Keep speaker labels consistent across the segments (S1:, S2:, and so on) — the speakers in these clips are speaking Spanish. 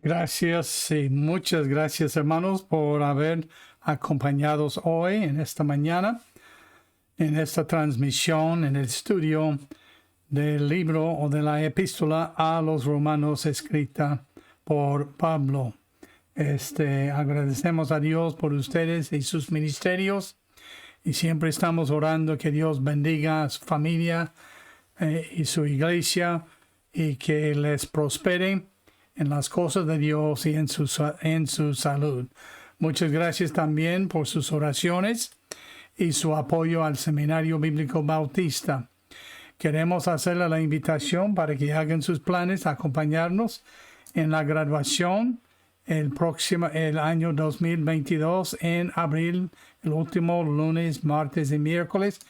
S1: Gracias y muchas gracias, hermanos, por haber acompañados hoy en esta mañana, en esta transmisión, en el estudio del libro o de la epístola a los romanos escrita por Pablo. Agradecemos a Dios por ustedes y sus ministerios y siempre estamos orando que Dios bendiga a su familia y su iglesia y que les prospere en las cosas de Dios y en su salud. Muchas gracias también por sus oraciones y su apoyo al Seminario Bíblico Bautista. Queremos hacerle la invitación para que hagan sus planes, acompañarnos en la graduación el año 2022 en abril, el último lunes, martes y miércoles.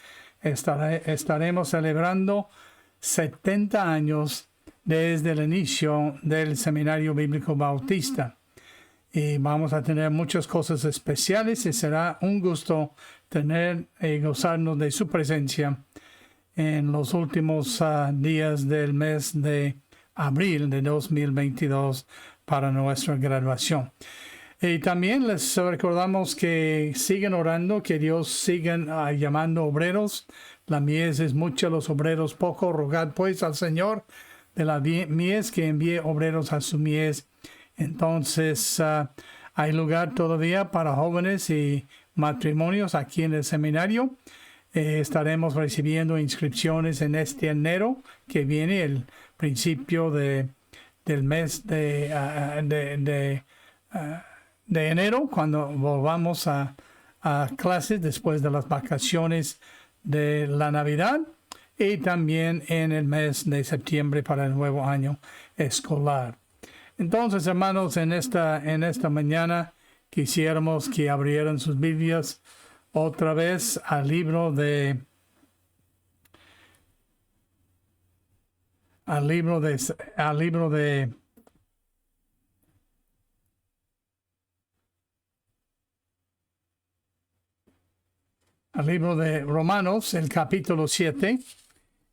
S1: Estaremos celebrando 70 años desde el inicio del Seminario Bíblico Bautista. Y vamos a tener muchas cosas especiales y será un gusto tener y gozarnos de su presencia en los últimos días del mes de abril de 2022 para nuestra graduación. Y también les recordamos que sigan orando, que Dios siga llamando obreros. La mies es mucha, los obreros poco. Rogad pues al Señor de la mies que envíe obreros a su mies. Entonces hay lugar todavía para jóvenes y matrimonios aquí en el seminario. Estaremos recibiendo inscripciones en este enero que viene, el principio del mes de enero, cuando volvamos a clases después de las vacaciones de la Navidad. Y también en el mes de septiembre para el nuevo año escolar. Entonces, hermanos, en esta mañana quisiéramos que abrieran sus Biblias otra vez al libro de Romanos, el capítulo 7.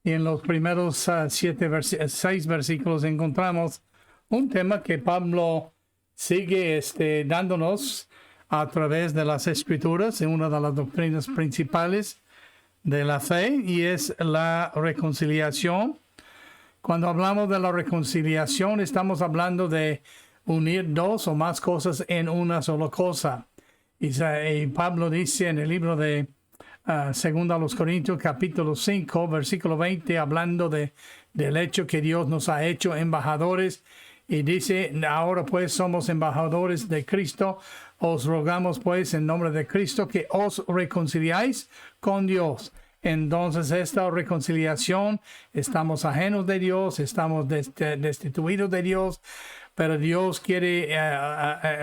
S1: Y en los primeros 6 versículos encontramos un tema que Pablo sigue dándonos a través de las Escrituras, en una de las doctrinas principales de la fe, y es la reconciliación. Cuando hablamos de la reconciliación, estamos hablando de unir dos o más cosas en una sola cosa. Y Pablo dice en el libro de Segunda a los Corintios, capítulo 5, versículo 20, hablando del hecho que Dios nos ha hecho embajadores. Y dice, ahora pues somos embajadores de Cristo. Os rogamos pues en nombre de Cristo que os reconciliáis con Dios. Entonces esta reconciliación, estamos ajenos de Dios, estamos destituidos de Dios, pero Dios quiere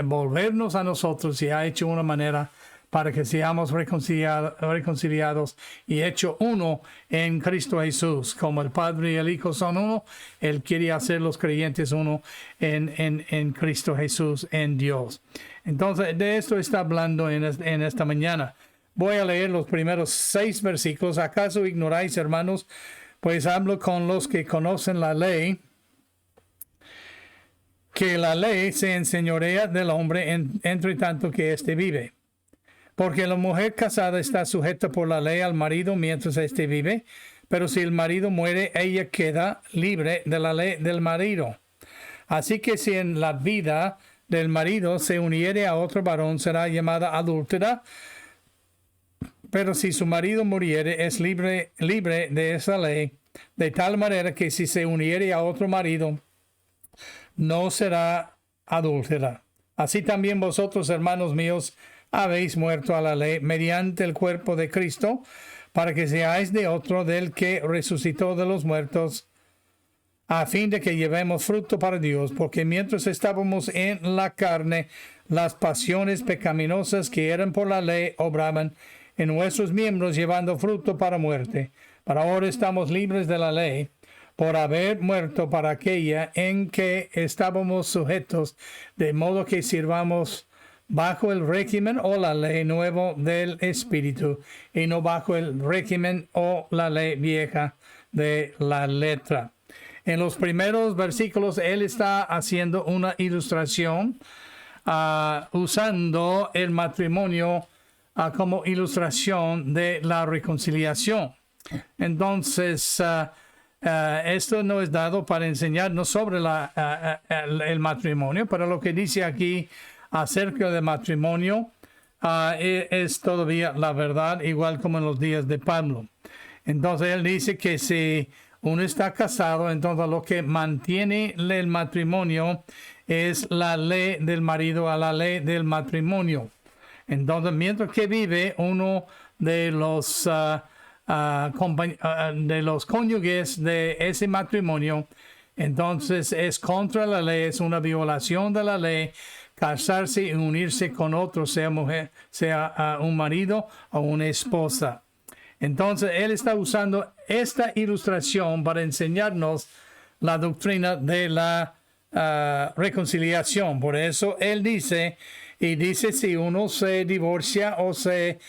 S1: volvernos a nosotros y ha hecho una manera para que seamos reconciliados y hecho uno en Cristo Jesús. Como el Padre y el Hijo son uno, Él quiere hacer los creyentes uno en Cristo Jesús, en Dios. Entonces, de esto está hablando en esta mañana. Voy a leer los primeros 6 versículos. ¿Acaso ignoráis, hermanos? Pues hablo con los que conocen la ley, que la ley se enseñorea del hombre entre tanto que éste vive. Porque la mujer casada está sujeta por la ley al marido mientras éste vive, pero si el marido muere, ella queda libre de la ley del marido. Así que si en la vida del marido se uniere a otro varón, será llamada adúltera, pero si su marido muriere, es libre de esa ley, de tal manera que si se uniere a otro marido, no será adúltera. Así también vosotros, hermanos míos, habéis muerto a la ley mediante el cuerpo de Cristo, para que seáis de otro, del que resucitó de los muertos, a fin de que llevemos fruto para Dios, porque mientras estábamos en la carne, las pasiones pecaminosas que eran por la ley obraban en nuestros miembros, llevando fruto para muerte. Pero ahora estamos libres de la ley, por haber muerto para aquella en que estábamos sujetos, de modo que sirvamos bajo el régimen o la ley nuevo del Espíritu, y no bajo el régimen o la ley vieja de la letra. En los primeros versículos, él está haciendo una ilustración usando el matrimonio como ilustración de la reconciliación. Entonces, esto no es dado para enseñarnos sobre el matrimonio, pero lo que dice aquí acerca del matrimonio es todavía la verdad, igual como en los días de Pablo. Entonces, él dice que si uno está casado, entonces lo que mantiene el matrimonio es la ley del marido a la ley del matrimonio. Entonces, mientras que vive uno de los cónyuges de ese matrimonio, entonces es contra la ley, es una violación de la ley casarse y unirse con otro, sea mujer, sea un marido o una esposa. Entonces, él está usando esta ilustración para enseñarnos la doctrina de la reconciliación. Por eso, él dice, si uno se divorcia o se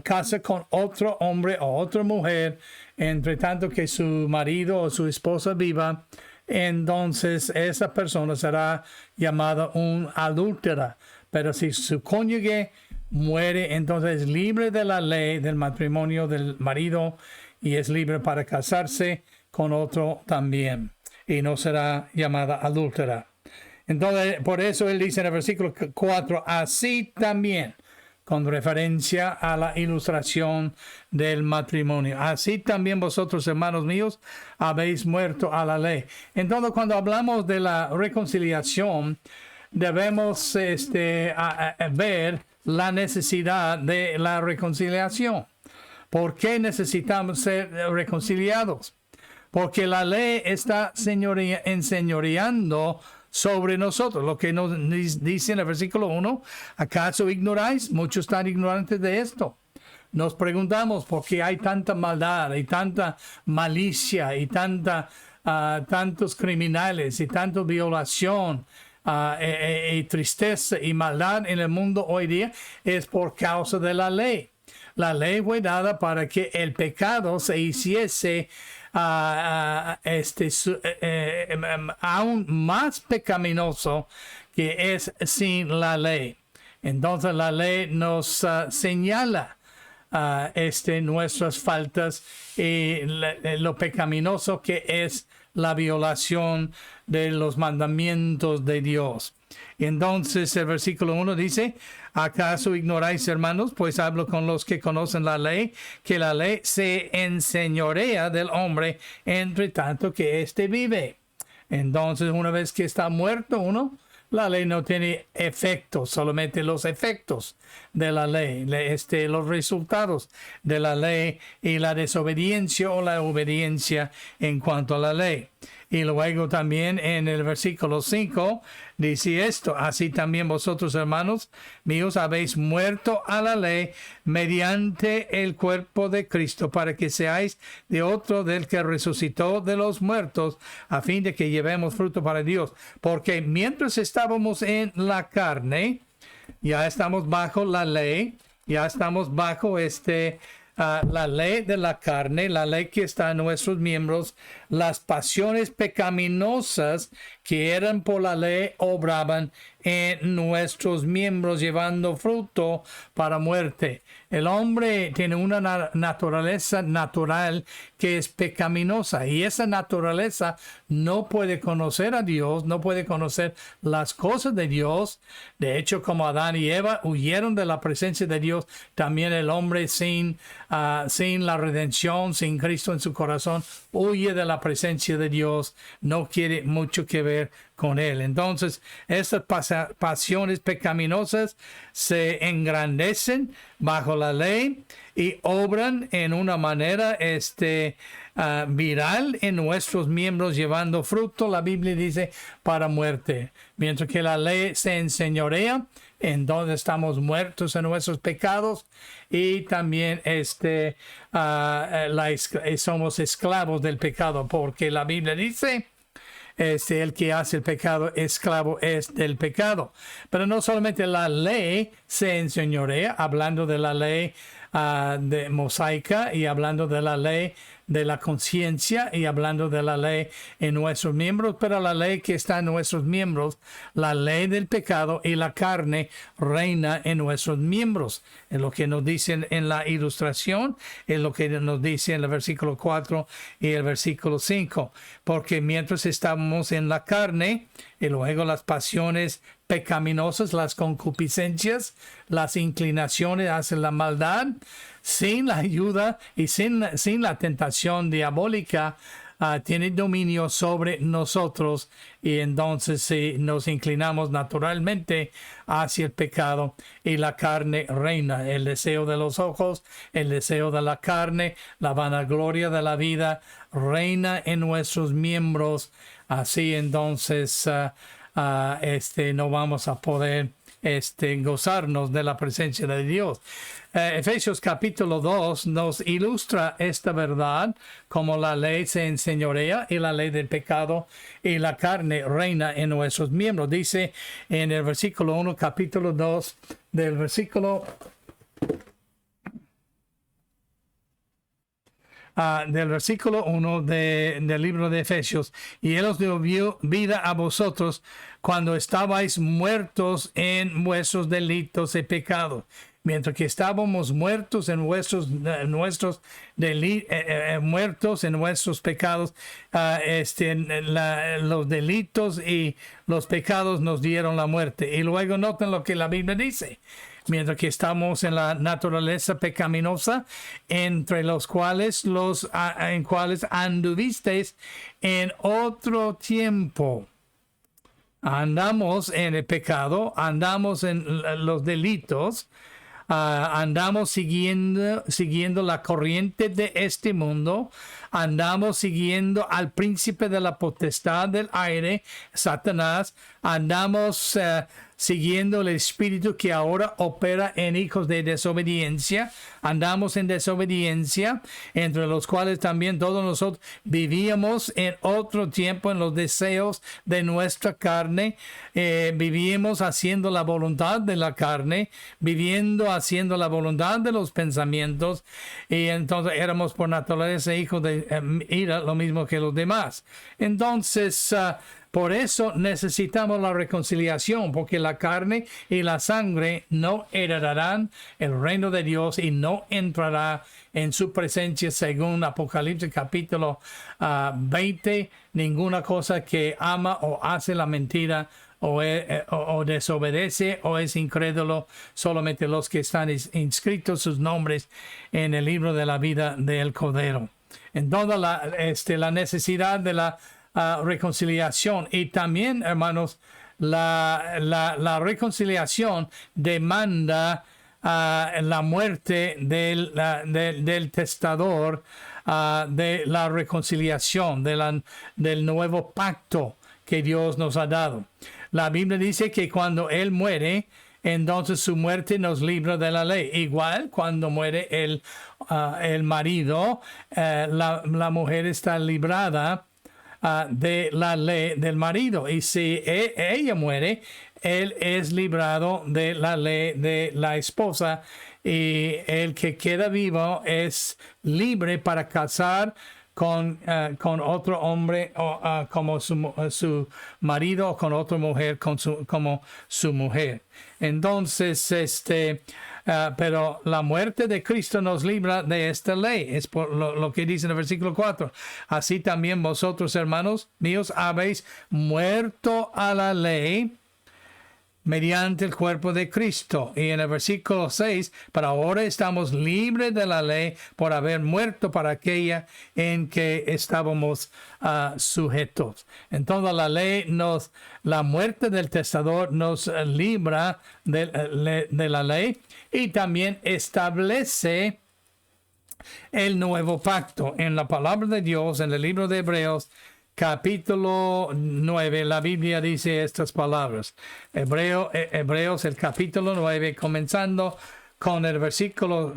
S1: casa con otro hombre o otra mujer, entre tanto que su marido o su esposa viva, entonces esa persona será llamada un adúltera. Pero si su cónyuge muere, entonces es libre de la ley del matrimonio del marido y es libre para casarse con otro también y no será llamada adúltera. Entonces, por eso él dice en el versículo 4, así también, con referencia a la ilustración del matrimonio. Así también vosotros, hermanos míos, habéis muerto a la ley. Entonces, cuando hablamos de la reconciliación, debemos ver la necesidad de la reconciliación. ¿Por qué necesitamos ser reconciliados? Porque la ley está enseñoreando sobre nosotros. Lo que nos dice en el versículo 1, ¿acaso ignoráis? Muchos están ignorantes de esto. Nos preguntamos por qué hay tanta maldad y tanta malicia y tantos criminales y tanta violación y tristeza y maldad en el mundo hoy día. Es por causa de la ley. La ley fue dada para que el pecado se hiciese aún más pecaminoso que es sin la ley. Entonces la ley nos señala nuestras faltas y lo pecaminoso que es la violación de los mandamientos de Dios. Entonces el versículo 1 dice, ¿acaso ignoráis, hermanos? Pues hablo con los que conocen la ley, que la ley se enseñorea del hombre entre tanto que éste vive. Entonces, una vez que está muerto uno, la ley no tiene efectos, solamente los efectos de la ley, los resultados de la ley y la desobediencia o la obediencia en cuanto a la ley. Y luego también en el versículo 5 dice esto, así también vosotros, hermanos míos, habéis muerto a la ley mediante el cuerpo de Cristo, para que seáis de otro del que resucitó de los muertos, a fin de que llevemos fruto para Dios. Porque mientras estábamos en la carne, ya estamos bajo la ley, ya estamos bajo la ley de la carne, la ley que está en nuestros miembros, las pasiones pecaminosas que eran por la ley obraban en nuestros miembros, llevando fruto para muerte. El hombre tiene una naturaleza natural que es pecaminosa, y esa naturaleza no puede conocer a Dios, no puede conocer las cosas de Dios. De hecho, como Adán y Eva huyeron de la presencia de Dios, también el hombre sin la redención, sin Cristo en su corazón, huye de la presencia de Dios, no quiere mucho que ver con él. Entonces, estas pasiones pecaminosas se engrandecen bajo la ley y obran en una manera viral en nuestros miembros, llevando fruto, la Biblia dice, para muerte. Mientras que la ley se enseñorea, entonces estamos muertos en nuestros pecados y también somos esclavos del pecado, porque la Biblia dice, el que hace el pecado, esclavo es del pecado. Pero no solamente la ley se enseñorea, hablando de la ley de mosaica y hablando de la ley de la conciencia y hablando de la ley en nuestros miembros, pero la ley que está en nuestros miembros, la ley del pecado y la carne reina en nuestros miembros. Es lo que nos dicen en la ilustración, es lo que nos dice en el versículo 4 y el versículo 5, porque mientras estamos en la carne y luego las pasiones pecaminosas, las concupiscencias, las inclinaciones hacia la maldad, sin la ayuda y sin la tentación diabólica, tiene dominio sobre nosotros, y entonces si nos inclinamos naturalmente hacia el pecado y la carne reina, el deseo de los ojos, el deseo de la carne, la vanagloria de la vida reina en nuestros miembros. Así entonces no vamos a poder gozarnos de la presencia de Dios. Efesios capítulo 2 nos ilustra esta verdad, como la ley se enseñorea y la ley del pecado y la carne reina en nuestros miembros. Dice en el versículo 1, capítulo 2, del versículo del versículo 1 del libro de Efesios: y Él os dio vida a vosotros cuando estabais muertos en vuestros delitos y pecados. Mientras que estábamos muertos en muertos en nuestros pecados, los delitos y los pecados nos dieron la muerte. Y luego noten lo que la Biblia dice: mientras que estamos en la naturaleza pecaminosa, entre los cuales anduvisteis en otro tiempo. Andamos en el pecado, andamos en los delitos, andamos siguiendo la corriente de este mundo, andamos siguiendo al príncipe de la potestad del aire, Satanás, andamos siguiendo el espíritu que ahora opera en hijos de desobediencia. Andamos en desobediencia, entre los cuales también todos nosotros vivíamos en otro tiempo en los deseos de nuestra carne. Vivíamos haciendo la voluntad de la carne, haciendo la voluntad de los pensamientos, y entonces éramos por naturaleza hijos de ira, lo mismo que los demás. Entonces, por eso necesitamos la reconciliación, porque la carne y la sangre no heredarán el reino de Dios y no entrará en su presencia, según Apocalipsis capítulo 20. Ninguna cosa que ama o hace la mentira o desobedece o es incrédulo, solamente los que están inscritos sus nombres en el libro de la vida del Cordero. En toda la necesidad de la reconciliación, y también, hermanos, la reconciliación demanda la muerte del testador, de la reconciliación, del nuevo pacto que Dios nos ha dado. La Biblia dice que cuando Él muere, entonces su muerte nos libra de la ley. Igual cuando muere el marido, la mujer está librada de la ley del marido, y si ella muere, él es librado de la ley de la esposa, y el que queda vivo es libre para casar con otro hombre como su marido, o con otra mujer como su mujer. Entonces, pero la muerte de Cristo nos libra de esta ley. Es por lo que dice en el versículo 4. Así también vosotros, hermanos míos, habéis muerto a la ley mediante el cuerpo de Cristo. Y en el versículo 6, para ahora estamos libres de la ley por haber muerto para aquella en que estábamos sujetos. Entonces la muerte del testador nos libra de la ley, y también establece el nuevo pacto. En la palabra de Dios, en el libro de Hebreos, capítulo 9, la Biblia dice estas palabras. Hebreos, el capítulo 9, comenzando con el versículo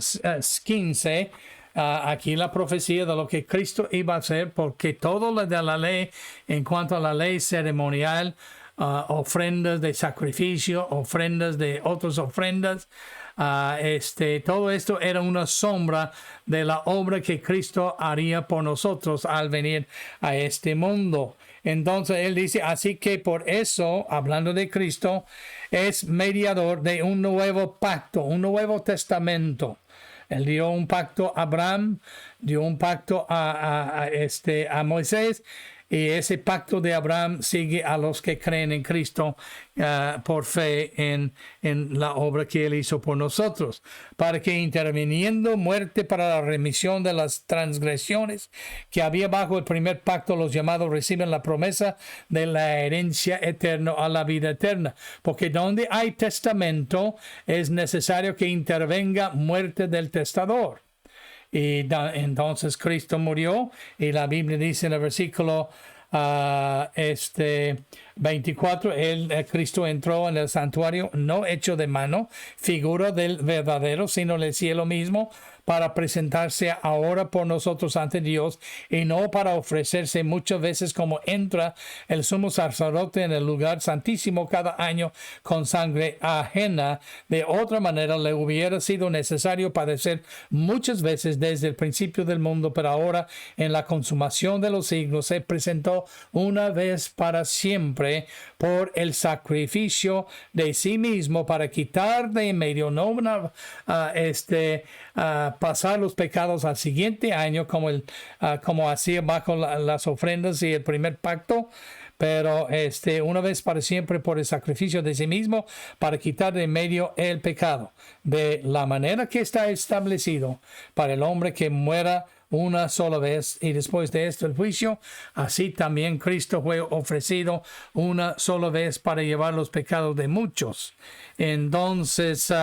S1: 15. Aquí la profecía de lo que Cristo iba a hacer, porque todo lo de la ley, en cuanto a la ley ceremonial, ofrendas de sacrificio, ofrendas de otras ofrendas, Todo esto era una sombra de la obra que Cristo haría por nosotros al venir a este mundo. Entonces él dice, así que por eso, hablando de Cristo, es mediador de un nuevo pacto, un nuevo testamento. Él dio un pacto a Abraham, dio un pacto a Moisés, y ese pacto de Abraham sigue a los que creen en Cristo por fe en la obra que Él hizo por nosotros, para que interviniendo muerte para la remisión de las transgresiones que había bajo el primer pacto, los llamados reciben la promesa de la herencia eterna a la vida eterna. Porque donde hay testamento es necesario que intervenga muerte del testador. Y entonces Cristo murió, y la Biblia dice en el versículo 24, Cristo entró en el santuario no hecho de mano, figura del verdadero, sino del cielo mismo, para presentarse ahora por nosotros ante Dios, y no para ofrecerse muchas veces como entra el sumo sacerdote en el lugar santísimo cada año con sangre ajena. De otra manera le hubiera sido necesario padecer muchas veces desde el principio del mundo, pero ahora en la consumación de los siglos se presentó una vez para siempre por el sacrificio de sí mismo para quitar de en medio, no pasar los pecados al siguiente año como hacía bajo las ofrendas y el primer pacto, pero una vez para siempre por el sacrificio de sí mismo para quitar de en medio el pecado, de la manera que está establecido para el hombre que muera una sola vez y después de esto el juicio. Así también Cristo fue ofrecido una sola vez para llevar los pecados de muchos. Entonces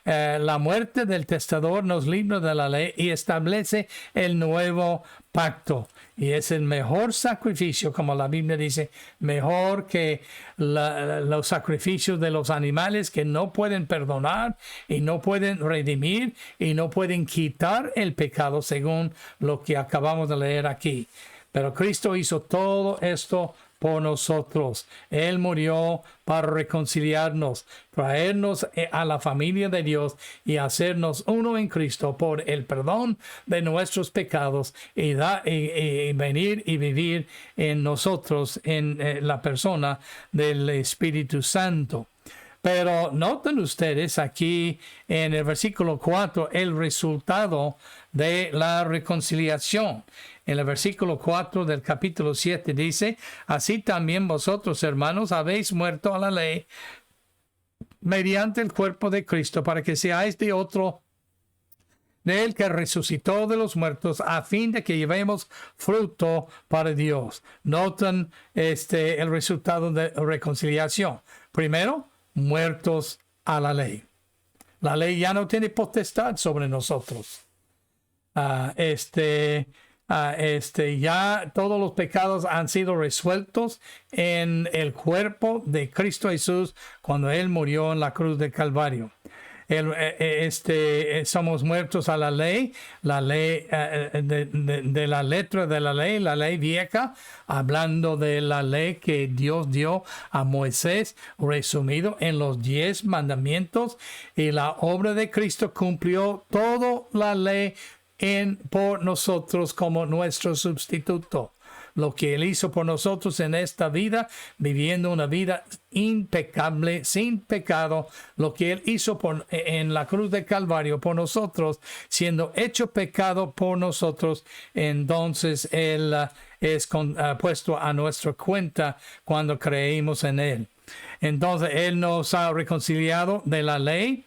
S1: la muerte del testador nos libra de la ley y establece el nuevo pacto, y es el mejor sacrificio, como la Biblia dice, mejor que los sacrificios de los animales, que no pueden perdonar y no pueden redimir y no pueden quitar el pecado, según lo que acabamos de leer aquí. Pero Cristo hizo todo esto por nosotros. Él murió para reconciliarnos, traernos a la familia de Dios y hacernos uno en Cristo por el perdón de nuestros pecados, y venir y vivir en nosotros en la persona del Espíritu Santo. Pero noten ustedes aquí en el versículo 4 el resultado de la reconciliación. En el versículo 4 del capítulo 7 dice: así también vosotros, hermanos, habéis muerto a la ley mediante el cuerpo de Cristo, para que seáis de él que resucitó de los muertos, a fin de que llevemos fruto para Dios. Noten el resultado de reconciliación. Primero, muertos a la ley. La ley ya no tiene potestad sobre nosotros. Ya todos los pecados han sido resueltos en el cuerpo de Cristo Jesús cuando Él murió en la cruz del Calvario. Somos muertos a la ley de la letra de la ley vieja, hablando de la ley que Dios dio a Moisés, resumido en los 10 mandamientos, y la obra de Cristo cumplió toda la ley por nosotros como nuestro sustituto. Lo que Él hizo por nosotros en esta vida, viviendo una vida impecable, sin pecado, lo que Él hizo en la cruz de Calvario por nosotros, siendo hecho pecado por nosotros, entonces Él es puesto a nuestra cuenta cuando creímos en Él. Entonces Él nos ha reconciliado de la ley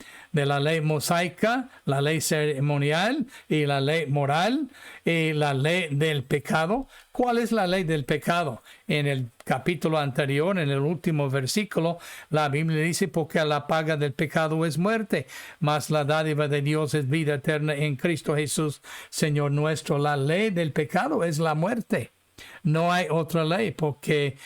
S1: mosaica, la ley ceremonial y la ley moral y la ley del pecado. ¿Cuál es la ley del pecado? En el capítulo anterior, en el último versículo, la Biblia dice: porque la paga del pecado es muerte, mas la dádiva de Dios es vida eterna en Cristo Jesús, Señor nuestro. La ley del pecado es la muerte. No hay otra ley, porque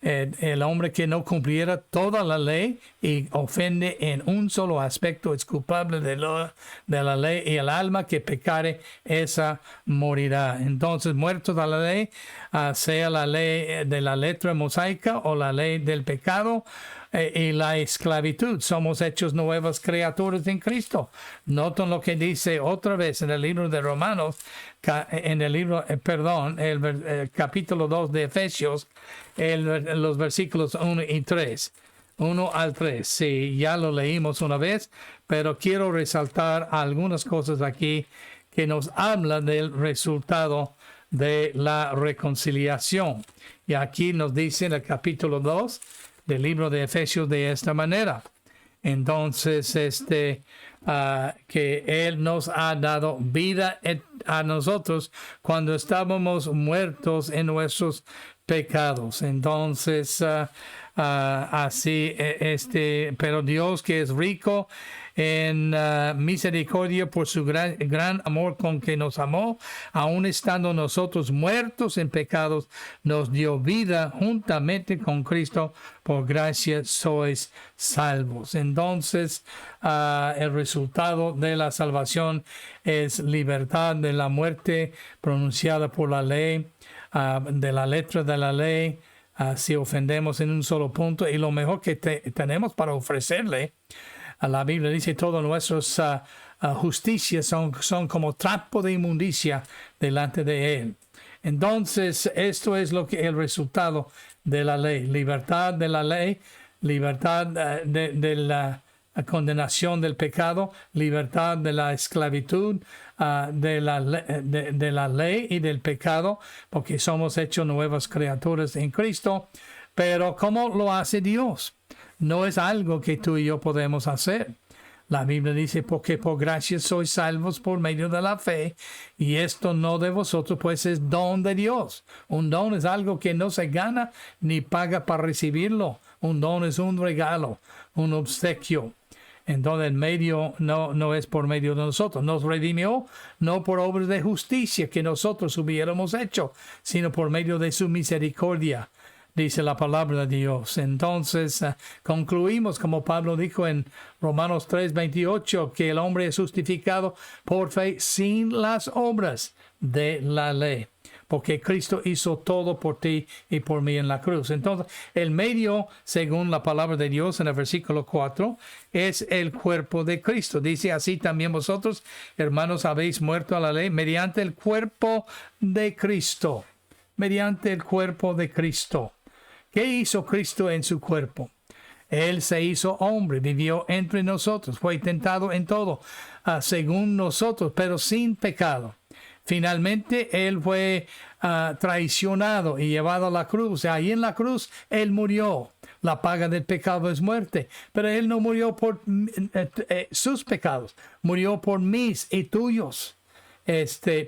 S1: el hombre que no cumpliera toda la ley y ofende en un solo aspecto es culpable de la ley, y el alma que pecare, esa morirá. Entonces, muertos a la ley, sea la ley de la letra mosaica o la ley del pecado, y la esclavitud. Somos hechos nuevas criaturas en Cristo. Noten lo que dice otra vez en el libro de Romanos, en el libro, el capítulo 2 de Efesios, los versículos 1 y 3. 1 al 3. Sí, ya lo leímos una vez, pero quiero resaltar algunas cosas aquí que nos hablan del resultado de la reconciliación. Y aquí nos dice en el capítulo 2 del libro de Efesios de esta manera. Entonces, que Él nos ha dado vida a nosotros cuando estábamos muertos en nuestros pecados. Entonces, así, pero Dios, que es rico en misericordia por su gran amor con que nos amó, aun estando nosotros muertos en pecados, nos dio vida juntamente con Cristo. Por gracia sois salvos. Entonces, el resultado de la salvación es libertad de la muerte pronunciada por la ley, de la letra de la ley, si ofendemos en un solo punto. Y lo mejor que tenemos para ofrecerle, la Biblia dice, todas nuestras justicias son como trapo de inmundicia delante de Él. Entonces, esto es el resultado de la ley. Libertad de la ley, libertad de la condenación del pecado, libertad de la esclavitud, de la ley y del pecado, porque somos hechos nuevas criaturas en Cristo. Pero ¿cómo lo hace Dios? No es algo que tú y yo podemos hacer. La Biblia dice, porque por gracia sois salvos por medio de la fe, y esto no de vosotros, pues es don de Dios. Un don es algo que no se gana ni paga para recibirlo. Un don es un regalo, un obsequio. Entonces el medio no es por medio de nosotros. Nos redimió no por obras de justicia que nosotros hubiéramos hecho, sino por medio de su misericordia, dice la palabra de Dios. Entonces concluimos, como Pablo dijo en Romanos 3:28, que el hombre es justificado por fe sin las obras de la ley, porque Cristo hizo todo por ti y por mí en la cruz. Entonces, el medio, según la palabra de Dios en el versículo 4, es el cuerpo de Cristo. Dice, así también vosotros, hermanos, habéis muerto a la ley mediante el cuerpo de Cristo. Mediante el cuerpo de Cristo. ¿Qué hizo Cristo en su cuerpo? Él se hizo hombre, vivió entre nosotros, fue tentado en todo, según nosotros, pero sin pecado. Finalmente, Él fue traicionado y llevado a la cruz. Ahí en la cruz, Él murió. La paga del pecado es muerte. Pero Él no murió por sus pecados. Murió por mis y tuyos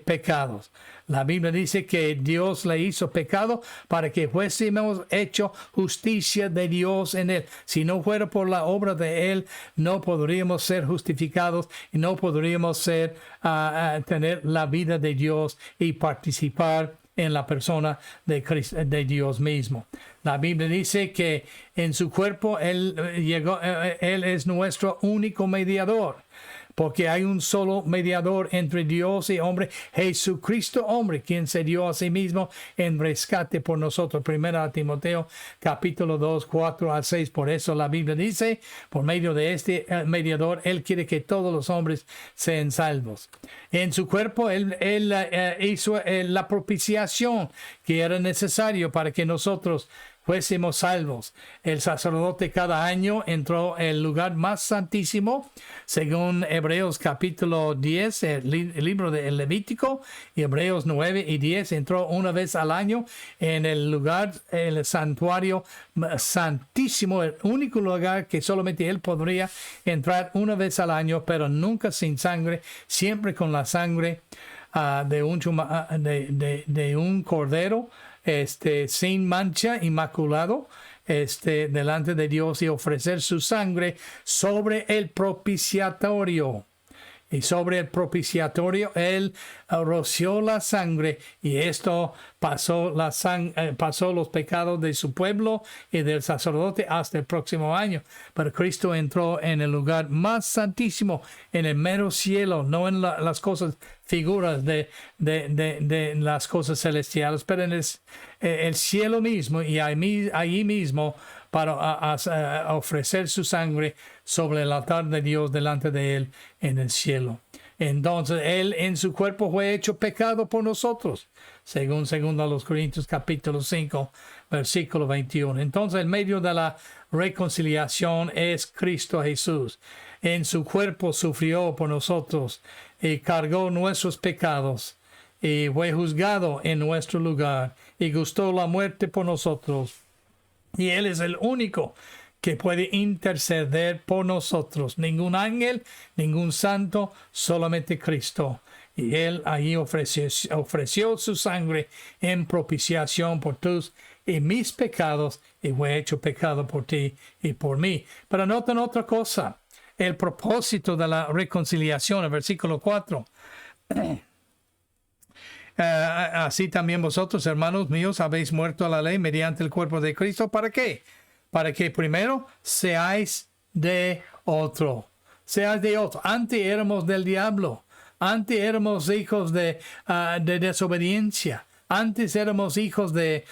S1: pecados. La Biblia dice que Dios le hizo pecado para que fuésemos hecho justicia de Dios en Él. Si no fuera por la obra de Él, no podríamos ser justificados y no podríamos tener la vida de Dios y participar en la persona de Cristo, de Dios mismo. La Biblia dice que en su cuerpo Él es nuestro único mediador. Porque hay un solo mediador entre Dios y hombre, Jesucristo hombre, quien se dio a sí mismo en rescate por nosotros. 1 Timoteo capítulo 2, 4 al 6. Por eso la Biblia dice, por medio de este mediador, Él quiere que todos los hombres sean salvos. En su cuerpo, Él hizo la propiciación que era necesario para que nosotros fuésemos salvos. El sacerdote cada año entró el lugar más santísimo, según Hebreos capítulo 10, el libro de Levítico, y Hebreos 9 y 10, entró una vez al año en el lugar, el santuario santísimo, el único lugar que solamente él podría entrar una vez al año, pero nunca sin sangre, siempre con la sangre de un cordero, sin mancha, inmaculado, delante de Dios, y ofrecer su sangre sobre el propiciatorio. Y sobre el propiciatorio él roció la sangre, y esto pasó los pecados de su pueblo y del sacerdote hasta el próximo año. Pero Cristo entró en el lugar más santísimo, en el mero cielo, no en las cosas figuras de las cosas celestiales, pero en el cielo mismo, y allí mismo para ofrecer su sangre sobre el altar de Dios delante de Él en el cielo. Entonces, Él en su cuerpo fue hecho pecado por nosotros, según 2 Corintios capítulo 5, versículo 21. Entonces, el medio de la reconciliación es Cristo Jesús. En su cuerpo sufrió por nosotros y cargó nuestros pecados y fue juzgado en nuestro lugar y gustó la muerte por nosotros. Y Él es el único que puede interceder por nosotros. Ningún ángel, ningún santo, solamente Cristo. Y Él ahí ofreció su sangre en propiciación por tus y mis pecados, y fue hecho pecado por ti y por mí. Pero noten otra cosa, el propósito de la reconciliación, el versículo 4. Así también vosotros, hermanos míos, habéis muerto a la ley mediante el cuerpo de Cristo. ¿Para qué? Para que primero seáis de otro. Seáis de otro. Antes éramos del diablo. Antes éramos hijos de desobediencia. Antes éramos hijos de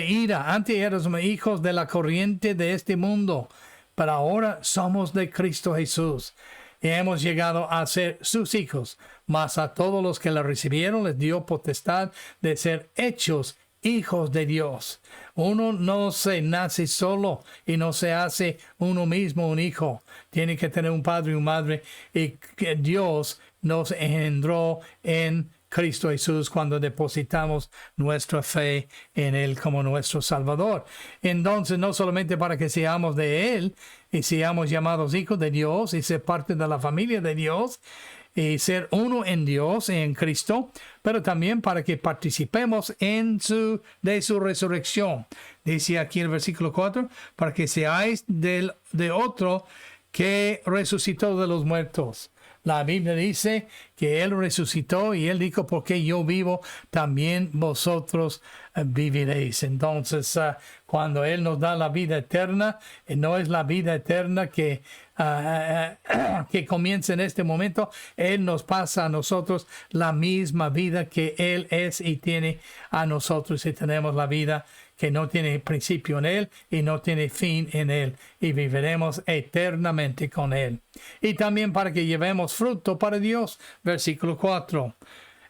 S1: ira. Antes éramos hijos de la corriente de este mundo. Pero ahora somos de Cristo Jesús. Y hemos llegado a ser sus hijos. Mas a todos los que la recibieron les dio potestad de ser hechos hijos de Dios. Uno no se nace solo y no se hace uno mismo un hijo. Tiene que tener un padre y una madre. Y que Dios nos engendró en Cristo Jesús cuando depositamos nuestra fe en Él como nuestro Salvador. Entonces, no solamente para que seamos de Él y seamos llamados hijos de Dios y ser parte de la familia de Dios y ser uno en Dios y en Cristo, pero también para que participemos de su resurrección. Dice aquí el versículo 4, para que seáis de otro que resucitó de los muertos. La Biblia dice que Él resucitó y Él dijo, porque yo vivo, también vosotros viviréis. Entonces, cuando Él nos da la vida eterna, no es la vida eterna que comienza en este momento. Él nos pasa a nosotros la misma vida que Él es y tiene a nosotros, y tenemos la vida que no tiene principio en Él y no tiene fin en Él, y viviremos eternamente con Él. Y también para que llevemos fruto para Dios. Versículo 4.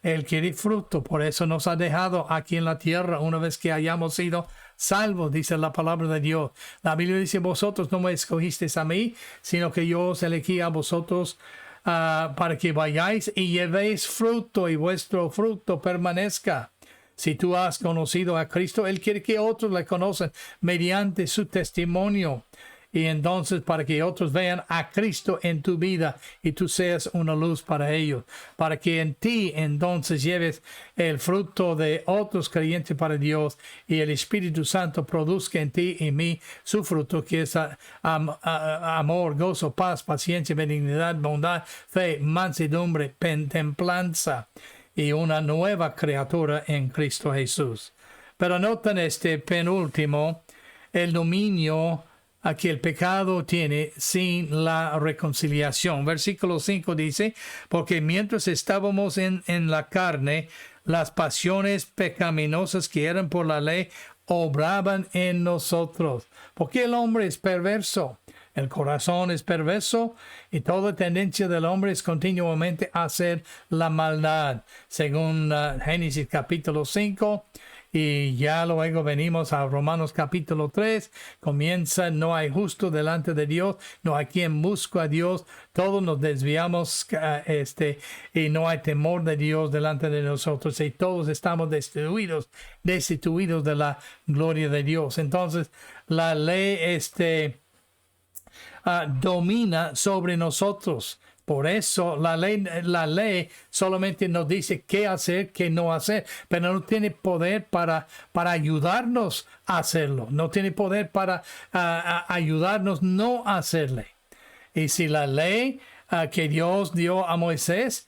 S1: Él quiere fruto, por eso nos ha dejado aquí en la tierra una vez que hayamos sido salvos, dice la palabra de Dios. La Biblia dice, vosotros no me escogisteis a mí, sino que yo os elegí a vosotros para que vayáis y llevéis fruto y vuestro fruto permanezca. Si tú has conocido a Cristo, Él quiere que otros le conozcan mediante su testimonio. Y entonces para que otros vean a Cristo en tu vida y tú seas una luz para ellos. Para que en ti entonces lleves el fruto de otros creyentes para Dios y el Espíritu Santo produzca en ti y mí su fruto, que es amor, gozo, paz, paciencia, benignidad, bondad, fe, mansedumbre, templanza, y una nueva criatura en Cristo Jesús. Pero noten este penúltimo, el dominio a que el pecado tiene sin la reconciliación. Versículo 5 dice, porque mientras estábamos en la carne, las pasiones pecaminosas que eran por la ley obraban en nosotros. Porque el hombre es perverso. El corazón es perverso y toda tendencia del hombre es continuamente hacer la maldad. Según Génesis capítulo 5, y ya luego venimos a Romanos capítulo 3, comienza, no hay justo delante de Dios, no hay quien busque a Dios, todos nos desviamos y no hay temor de Dios delante de nosotros y todos estamos destituidos de la gloria de Dios. Entonces, la ley domina sobre nosotros. Por eso la ley solamente nos dice qué hacer, qué no hacer, pero no tiene poder para ayudarnos a hacerlo. No tiene poder para ayudarnos no a hacerle. Y si la ley que Dios dio a Moisés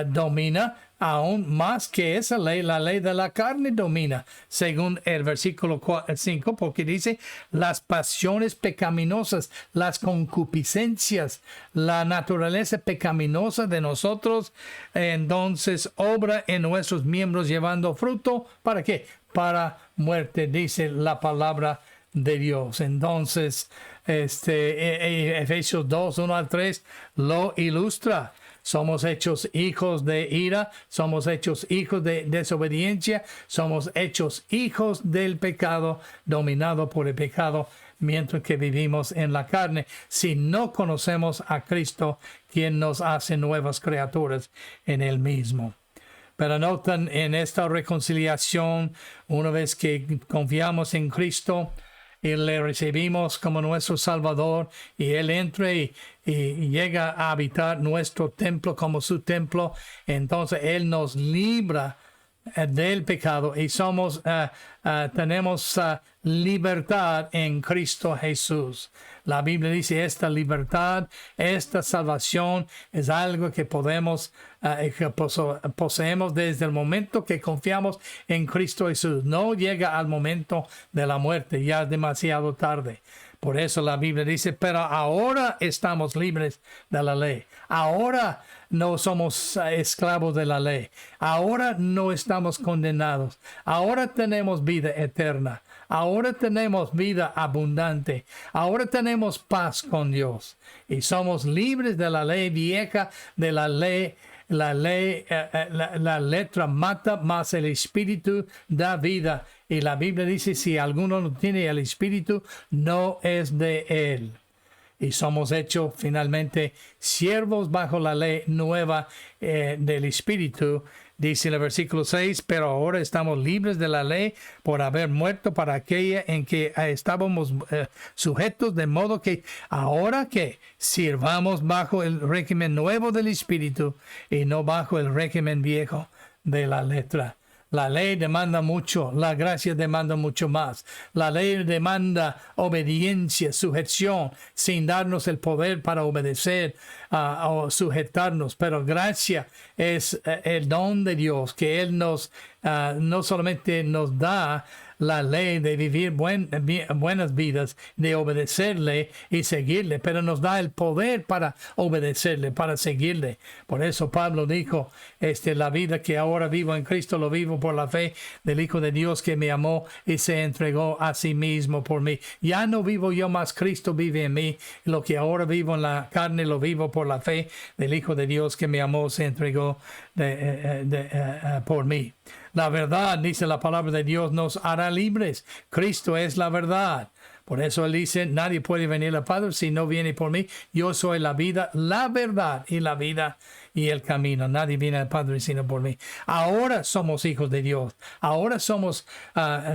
S1: domina, aún más que esa ley, la ley de la carne domina, según el versículo 5, porque dice, las pasiones pecaminosas, las concupiscencias, la naturaleza pecaminosa de nosotros, entonces obra en nuestros miembros llevando fruto, ¿para qué? para muerte, dice la palabra de Dios. Entonces, Efesios 2, 1 al 3 lo ilustra. Somos hechos hijos de ira, somos hechos hijos de desobediencia, somos hechos hijos del pecado, dominado por el pecado, mientras que vivimos en la carne, si no conocemos a Cristo, quien nos hace nuevas criaturas en Él mismo. Pero notan en esta reconciliación, una vez que confiamos en Cristo y le recibimos como nuestro Salvador, y Él entra y llega a habitar nuestro templo como su templo, entonces Él nos libra del pecado y tenemos libertad en Cristo Jesús. La Biblia dice esta libertad, esta salvación es algo que poseemos desde el momento que confiamos en Cristo Jesús. No llega al momento de la muerte, ya es demasiado tarde. Por eso la Biblia dice, pero ahora estamos libres de la ley. Ahora no somos esclavos de la ley. Ahora no estamos condenados. Ahora tenemos vida eterna. Ahora tenemos vida abundante. Ahora tenemos paz con Dios. Y somos libres de la ley vieja, de la ley. La letra mata, más el espíritu da vida. Y la Biblia dice, si alguno no tiene el espíritu, no es de él. Y somos hechos finalmente siervos bajo la ley nueva del espíritu. Dice en el versículo 6, pero ahora estamos libres de la ley por haber muerto para aquella en que estábamos sujetos, de modo que ahora que sirvamos bajo el régimen nuevo del Espíritu y no bajo el régimen viejo de la letra. La ley demanda mucho, la gracia demanda mucho más. La ley demanda obediencia, sujeción, sin darnos el poder para obedecer o sujetarnos. Pero gracia es el don de Dios, que Él no solamente nos da la ley de vivir buenas vidas, de obedecerle y seguirle, pero nos da el poder para obedecerle, para seguirle. Por eso Pablo dijo, la vida que ahora vivo en Cristo lo vivo por la fe del Hijo de Dios que me amó y se entregó a sí mismo por mí. Ya no vivo yo más, Cristo vive en mí. Lo que ahora vivo en la carne lo vivo por la fe del Hijo de Dios que me amó, se entregó por mí. La verdad, dice la palabra de Dios, nos hará libres. Cristo es la verdad. Por eso Él dice, nadie puede venir al Padre si no viene por mí. Yo soy la vida, la verdad y la vida y el camino. Nadie viene al Padre sino por mí. Ahora somos hijos de Dios. Ahora somos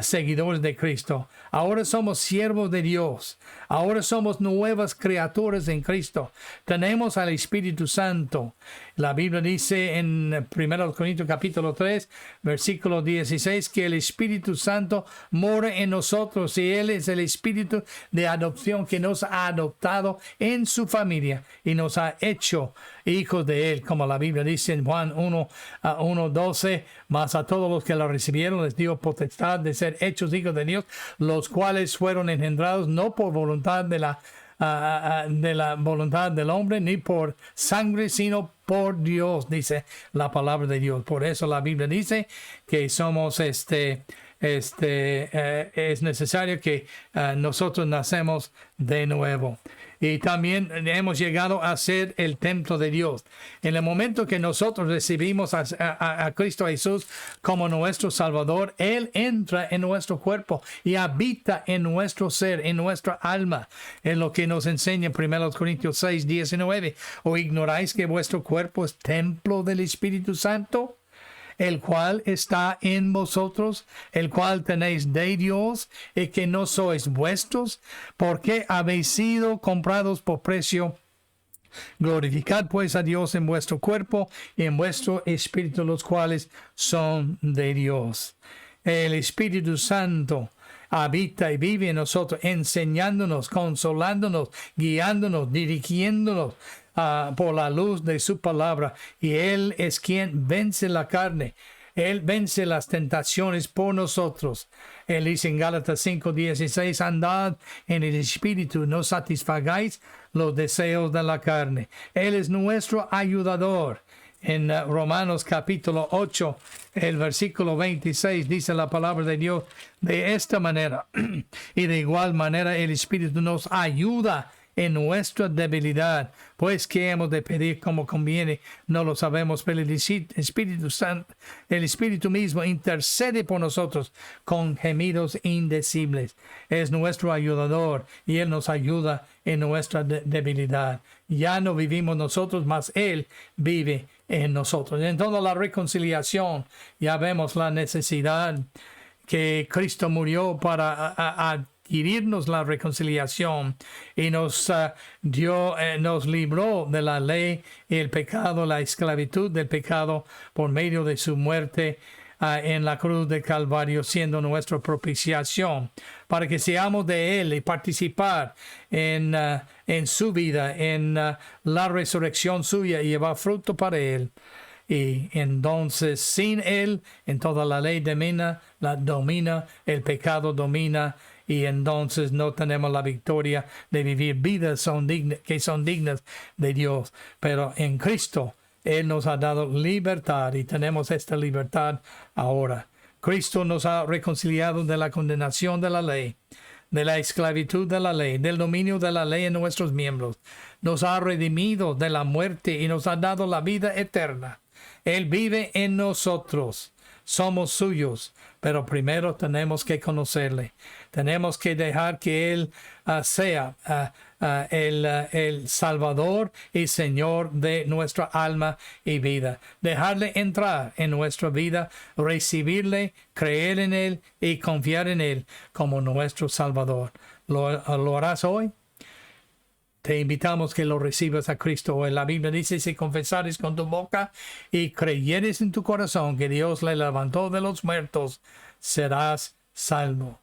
S1: seguidores de Cristo. Ahora somos siervos de Dios. Ahora somos nuevas criaturas en Cristo. Tenemos al Espíritu Santo. La Biblia dice en 1 Corintios capítulo 3, versículo 16, que el Espíritu Santo mora en nosotros y Él es el Espíritu de adopción que nos ha adoptado en su familia y nos ha hecho hijos de Él, como la Biblia dice en Juan 1:12, mas a todos los que lo recibieron les dio potestad de ser hechos hijos de Dios, los cuales fueron engendrados no por voluntad de la voluntad del hombre, ni por sangre, sino por Dios, dice la palabra de Dios. Por eso la Biblia dice que somos es necesario que nosotros nacemos de nuevo. Y también hemos llegado a ser el templo de Dios. En el momento que nosotros recibimos a Cristo Jesús como nuestro Salvador, Él entra en nuestro cuerpo y habita en nuestro ser, en nuestra alma. Es lo que nos enseña en 1 Corintios 6, 19. ¿O ignoráis que vuestro cuerpo es templo del Espíritu Santo, el cual está en vosotros, el cual tenéis de Dios, y que no sois vuestros, porque habéis sido comprados por precio? Glorificad pues a Dios en vuestro cuerpo y en vuestro espíritu, los cuales son de Dios. El Espíritu Santo habita y vive en nosotros, enseñándonos, consolándonos, guiándonos, dirigiéndonos por la luz de su palabra. Y Él es quien vence la carne. Él vence las tentaciones por nosotros. Él dice en Gálatas 5:16, andad en el Espíritu, no satisfagáis los deseos de la carne. Él es nuestro ayudador. En Romanos capítulo 8, el versículo 26, dice la palabra de Dios de esta manera. Y de igual manera el Espíritu nos ayuda en nuestra debilidad, pues que hemos de pedir como conviene, no lo sabemos, pero el Espíritu Santo, el Espíritu mismo intercede por nosotros con gemidos indecibles. Es nuestro ayudador y Él nos ayuda en nuestra debilidad. Ya no vivimos nosotros, mas Él vive en nosotros. Entonces la reconciliación, ya vemos la necesidad que Cristo murió para adquirirnos la reconciliación y nos nos libró de la ley y el pecado, la esclavitud del pecado por medio de su muerte en la cruz de Calvario, siendo nuestra propiciación, para que seamos de Él y participar en su vida, en la resurrección suya y llevar fruto para Él. Y entonces sin Él, en toda la ley domina, el pecado domina, y entonces no tenemos la victoria de vivir vidas que son dignas de Dios. Pero en Cristo, Él nos ha dado libertad y tenemos esta libertad ahora. Cristo nos ha reconciliado de la condenación de la ley, de la esclavitud de la ley, del dominio de la ley en nuestros miembros. Nos ha redimido de la muerte y nos ha dado la vida eterna. Él vive en nosotros. Somos suyos, pero primero tenemos que conocerle. Tenemos que dejar que Él sea el Salvador y Señor de nuestra alma y vida. Dejarle entrar en nuestra vida, recibirle, creer en Él y confiar en Él como nuestro Salvador. ¿Lo harás hoy? Te invitamos que lo recibas a Cristo hoy. La Biblia dice, si confesares con tu boca y creyeres en tu corazón que Dios le levantó de los muertos, serás salvo.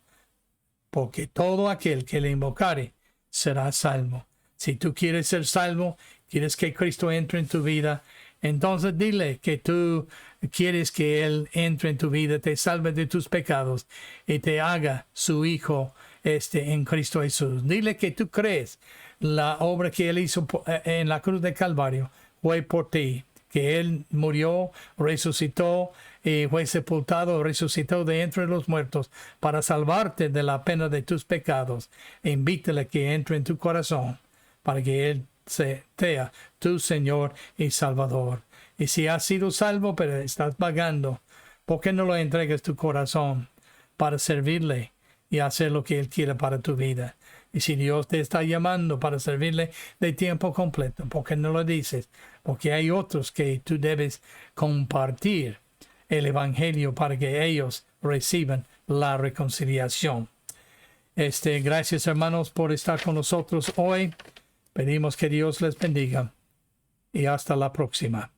S1: Porque todo aquel que le invocare será salvo. Si tú quieres ser salvo, quieres que Cristo entre en tu vida, entonces dile que tú quieres que Él entre en tu vida, te salve de tus pecados y te haga su hijo en Cristo Jesús. Dile que tú crees la obra que Él hizo en la cruz de Calvario fue por ti, que Él murió, resucitó y fue sepultado, resucitó de entre los muertos para salvarte de la pena de tus pecados. Invítale que entre en tu corazón para que Él sea tu Señor y Salvador. Y si has sido salvo pero estás vagando, ¿por qué no lo entregas tu corazón para servirle y hacer lo que Él quiere para tu vida? Y si Dios te está llamando para servirle de tiempo completo, ¿por qué no lo dices? Porque hay otros que tú debes compartir el Evangelio para que ellos reciban la reconciliación. Gracias, hermanos, por estar con nosotros hoy. Pedimos que Dios les bendiga y hasta la próxima.